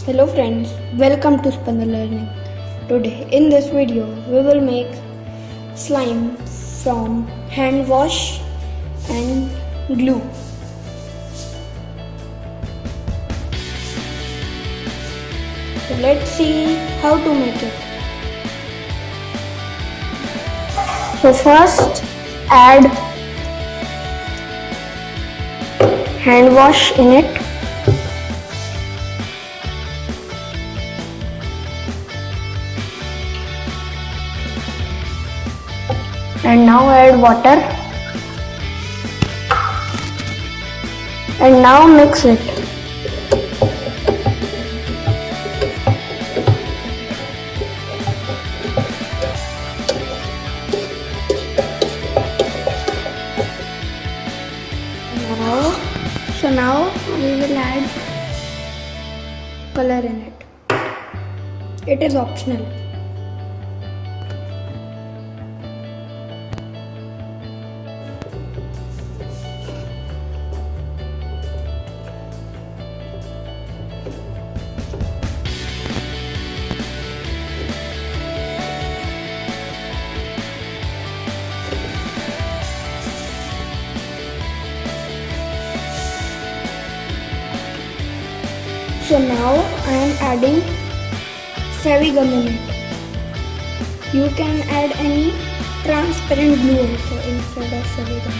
Hello friends, welcome to Spandan Learning. Today in this video we will make slime from hand wash and glue. So let's see how to make it. So first add hand wash in it. And now add water and now mix it. Now we will add color in it. It is optional. So now I am adding fevigum in it. You can add any transparent glue also instead of fevigum.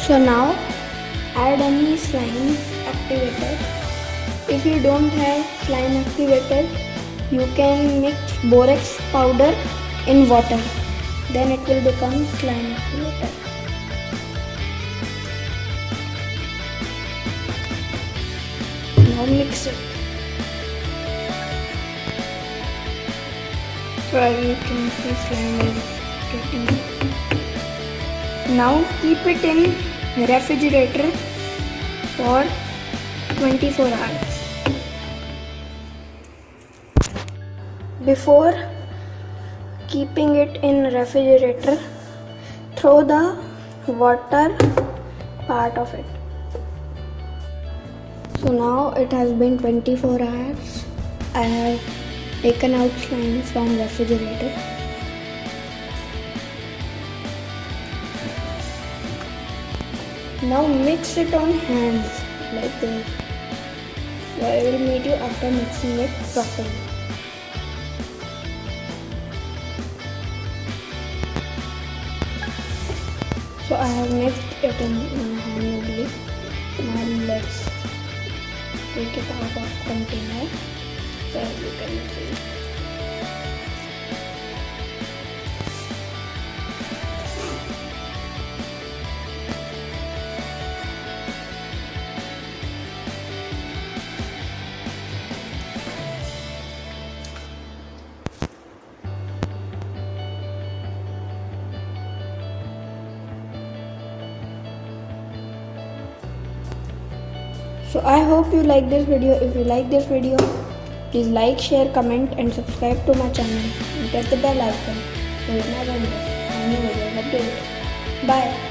So now add any slime activator. If you don't have slime activator, you can mix borax powder in water. Then it will become slime activator. Now mix it. So as you can see, slime is getting. Now keep it in refrigerator for 24 hours. Before keeping it in refrigerator, throw the water part of it. So now it has been 24 hours. I have taken out slime from refrigerator. Now mix it on hands like this. So I will meet you after mixing it properly. So I have mixed it in my hand only. Now let's take it out of container. So as you can see. So I hope you like this video. If you like this video, please like, share, comment and subscribe to my channel and press the bell icon so you never miss any video update. Bye.